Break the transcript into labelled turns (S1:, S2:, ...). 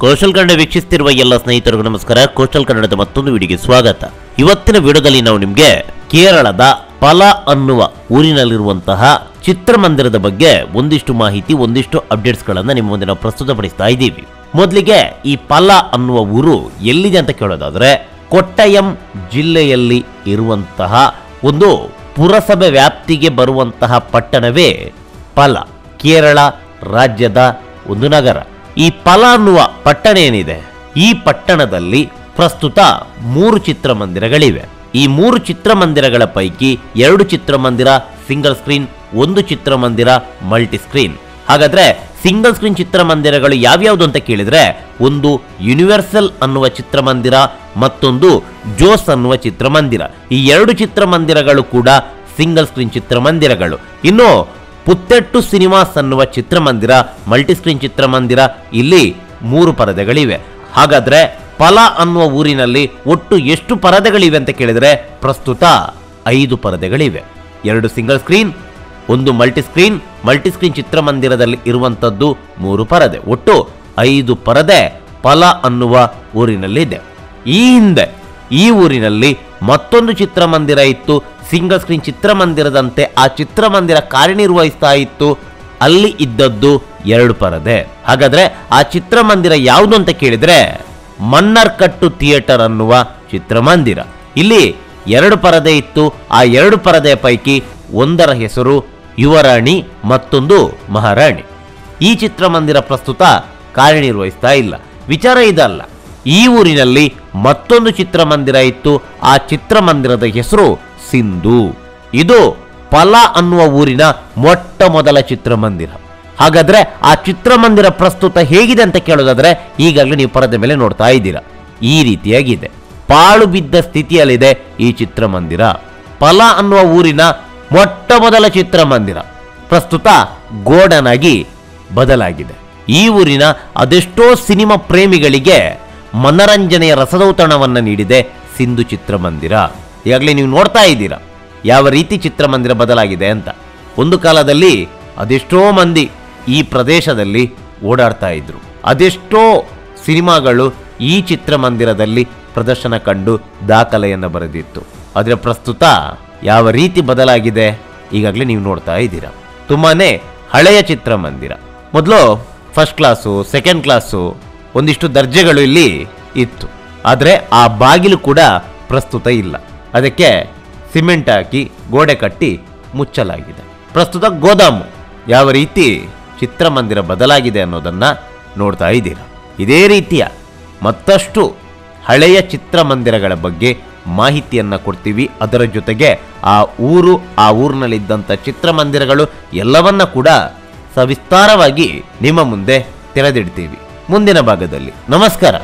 S1: Coastal Kannada ವೀಕ್ಷಿಸುತ್ತಿರುವ ಎಲ್ಲ ಸ್ನೇಹಿತರಿಗೂ ನಮಸ್ಕಾರ. ಕೋಸ್ಟಲ್ ಕನ್ನಡದ ಮತ್ತೊಂದು ವಿಡಿಯೋಗೆ ಸ್ವಾಗತ. ಇವತ್ತಿನ ವಿಡಿಯೋದಲ್ಲಿ ನಾವು ನಿಮಗೆ ಕೇರಳದ ಪಲ ಅನ್ನುವ ಊರಿನಲ್ಲಿರುವಂತಹ ಚಿತ್ರಮಂದಿರದ ಬಗ್ಗೆ ಒಂದಿಷ್ಟು ಮಾಹಿತಿ, ಒಂದಿಷ್ಟು ಅಪ್ಡೇಟ್ಸ್ ಗಳನ್ನ ನಿಮ್ಮ ಮುಂದೆ ನಾವು ಪ್ರಸ್ತುತಪಡಿಸ್ತಾ ಇದ್ದೀವಿ. ಮೊದಲಿಗೆ ಈ ಪಲ ಅನ್ನುವ ಊರು ಎಲ್ಲಿದೆ ಅಂತ ಕೇಳೋದಾದ್ರೆ, ಕೊಟ್ಟಯಂ ಜಿಲ್ಲೆಯಲ್ಲಿ ಇರುವಂತಹ ಒಂದು ಪುರಸಭೆ ವ್ಯಾಪ್ತಿಗೆ ಬರುವಂತಹ ಪಟ್ಟಣವೇ ಪಲ, ಕೇರಳ ರಾಜ್ಯದ ಒಂದು ನಗರ. ಈ ಪಲ ಅನ್ನುವ ಪಟ್ಟಣ ಏನಿದೆ, ಈ ಪಟ್ಟಣದಲ್ಲಿ ಪ್ರಸ್ತುತ 3 ಚಿತ್ರಮಂದಿರಗಳಿವೆ. ಈ 3 ಚಿತ್ರಮಂದಿರಗಳ ಪೈಕಿ 2 ಚಿತ್ರಮಂದಿರ ಸಿಂಗಲ್ ಸ್ಕ್ರೀನ್, 1 ಚಿತ್ರಮಂದಿರ ಮಲ್ಟಿ ಸ್ಕ್ರೀನ್. ಹಾಗಾದ್ರೆ ಸಿಂಗಲ್ ಸ್ಕ್ರೀನ್ ಚಿತ್ರಮಂದಿರಗಳು ಯಾವ್ಯಾವುದು ಅಂತ ಕೇಳಿದ್ರೆ, ಒಂದು ಯೂನಿವರ್ಸಲ್ ಅನ್ನುವ ಚಿತ್ರಮಂದಿರ, ಮತ್ತೊಂದು ಜೋಸ್ ಅನ್ನುವ ಚಿತ್ರಮಂದಿರ. ಈ 2 ಚಿತ್ರಮಂದಿರಗಳು ಕೂಡ ಸಿಂಗಲ್ ಸ್ಕ್ರೀನ್ ಚಿತ್ರಮಂದಿರಗಳು. ಇನ್ನು ಪುತ್ತೆಟ್ಟು ಸಿನಿಮಾಸ್ ಅನ್ನುವ ಚಿತ್ರಮಂದಿರ ಮಲ್ಟಿ ಸ್ಕ್ರೀನ್ ಚಿತ್ರಮಂದಿರ. ಇಲ್ಲಿ 3 ಪರದೆಗಳಿವೆ. ಹಾಗಾದ್ರೆ ಪಲ ಅನ್ನುವ ಊರಿನಲ್ಲಿ ಒಟ್ಟು ಎಷ್ಟು ಪರದೆಗಳಿವೆ ಅಂತ ಕೇಳಿದ್ರೆ, ಪ್ರಸ್ತುತ 5 ಪರದೆಗಳಿವೆ. 2 single screen, 1 multi screen. Multi screen ಚಿತ್ರಮಂದಿರದಲ್ಲಿ ಇರುವಂತದ್ದು 3 ಪರದೆ. ಒಟ್ಟು 5 ಪರದೆ ಪಲ ಅನ್ನುವ ಊರಿನಲ್ಲಿದೆ. ಈ ಹಿಂದೆ ಈ ಊರಿನಲ್ಲಿ ಮತ್ತೊಂದು ಚಿತ್ರಮಂದಿರ ಇತ್ತು. ಸಿಂಗಲ್ ಸ್ಕ್ರೀನ್ ಚಿತ್ರಮಂದಿರದಂತೆ ಆ ಚಿತ್ರಮಂದಿರ ಕಾರ್ಯನಿರ್ವಹಿಸ್ತಾ ಇತ್ತು. ಅಲ್ಲಿ ಇದ್ದದ್ದು 2 ಪರದೆ. ಹಾಗಾದ್ರೆ ಆ ಚಿತ್ರಮಂದಿರ ಯಾವುದು ಅಂತ ಕೇಳಿದ್ರೆ, ಮನ್ನರ್ಕಟ್ಟು ಥಿಯೇಟರ್ ಅನ್ನುವ ಚಿತ್ರಮಂದಿರ. ಇಲ್ಲಿ 2 ಪರದೆ ಇತ್ತು. ಆ 2 ಪರದೆಯ ಪೈಕಿ ಒಂದರ ಹೆಸರು ಯುವರಾಣಿ, ಮತ್ತೊಂದು ಮಹಾರಾಣಿ. ಈ ಚಿತ್ರಮಂದಿರ ಪ್ರಸ್ತುತ ಕಾರ್ಯನಿರ್ವಹಿಸ್ತಾ ಇಲ್ಲ. ವಿಚಾರ ಇದಲ್ಲ, ಈ ಊರಿನಲ್ಲಿ ಮತ್ತೊಂದು ಚಿತ್ರಮಂದಿರ ಇತ್ತು. ಆ ಚಿತ್ರಮಂದಿರದ ಹೆಸರು ಸಿಂಧು. ಇದು ಪಲ ಅನ್ನುವ ಊರಿನ ಮೊಟ್ಟ ಮೊದಲ ಚಿತ್ರಮಂದಿರ. ಹಾಗಾದ್ರೆ ಆ ಚಿತ್ರಮಂದಿರ ಪ್ರಸ್ತುತ ಹೇಗಿದೆ ಅಂತ ಕೇಳೋದಾದ್ರೆ, ಈಗಾಗಲೇ ನೀವು ಪರದೆ ಮೇಲೆ ನೋಡ್ತಾ ಇದ್ದೀರಾ, ಈ ರೀತಿಯಾಗಿದೆ. ಪಾಳು ಬಿದ್ದ ಸ್ಥಿತಿಯಲ್ಲಿದೆ ಈ ಚಿತ್ರಮಂದಿರ. ಪಲ ಅನ್ನುವ ಊರಿನ ಮೊಟ್ಟ ಮೊದಲ ಚಿತ್ರಮಂದಿರ ಪ್ರಸ್ತುತ ಗೋಡನ್ ಆಗಿ ಬದಲಾಗಿದೆ. ಈ ಊರಿನ ಅದೆಷ್ಟೋ ಸಿನಿಮಾ ಪ್ರೇಮಿಗಳಿಗೆ ಮನರಂಜನೆಯ ರಸದೌತಣವನ್ನು ನೀಡಿದೆ ಸಿಂಧು ಚಿತ್ರಮಂದಿರ. ಈಗಾಗಲೇ ನೀವು ನೋಡ್ತಾ ಇದ್ದೀರಾ ಯಾವ ರೀತಿ ಚಿತ್ರಮಂದಿರ ಬದಲಾಗಿದೆ ಅಂತ. ಒಂದು ಕಾಲದಲ್ಲಿ ಅದೆಷ್ಟೋ ಮಂದಿ ಈ ಪ್ರದೇಶದಲ್ಲಿ ಓಡಾಡ್ತಾ ಇದ್ರು. ಅದೆಷ್ಟೋ ಸಿನಿಮಾಗಳು ಈ ಚಿತ್ರಮಂದಿರದಲ್ಲಿ ಪ್ರದರ್ಶನ ಕಂಡು ದಾಖಲೆಯನ್ನು ಬರೆದಿತ್ತು. ಆದರೆ ಪ್ರಸ್ತುತ ಯಾವ ರೀತಿ ಬದಲಾಗಿದೆ ಈಗಾಗಲೇ ನೀವು ನೋಡ್ತಾ ಇದ್ದೀರಾ. ತುಂಬಾನೇ ಹಳೆಯ ಚಿತ್ರಮಂದಿರ. ಮೊದಲು ಫಸ್ಟ್ ಕ್ಲಾಸು, ಸೆಕೆಂಡ್ ಕ್ಲಾಸು, ಒಂದಿಷ್ಟು ದರ್ಜೆಗಳು ಇಲ್ಲಿ ಇತ್ತು. ಆದರೆ ಆ ಬಾಗಿಲು ಕೂಡ ಪ್ರಸ್ತುತ ಇಲ್ಲ. ಅದಕ್ಕೆ ಸಿಮೆಂಟ್ ಹಾಕಿ ಗೋಡೆ ಕಟ್ಟಿ ಮುಚ್ಚಲಾಗಿದೆ. ಪ್ರಸ್ತುತ ಗೋದಾಮು. ಯಾವ ರೀತಿ ಚಿತ್ರಮಂದಿರ ಬದಲಾಗಿದೆ ಅನ್ನೋದನ್ನ ನೋಡ್ತಾ ಇದ್ದೀರಾ. ಇದೇ ರೀತಿಯ ಮತ್ತಷ್ಟು ಹಳೆಯ ಚಿತ್ರಮಂದಿರಗಳ ಬಗ್ಗೆ ಮಾಹಿತಿಯನ್ನ ಕೊಡ್ತೀವಿ. ಅದರ ಜೊತೆಗೆ ಆ ಊರು, ಆ ಊರಿನಲ್ಲಿದ್ದಂಥ ಚಿತ್ರಮಂದಿರಗಳು ಎಲ್ಲವನ್ನ ಕೂಡ ಸವಿಸ್ತಾರವಾಗಿ ನಿಮ್ಮ ಮುಂದೆ ತೆರೆದಿಡ್ತೀವಿ ಮುಂದಿನ ಭಾಗದಲ್ಲಿ. ನಮಸ್ಕಾರ.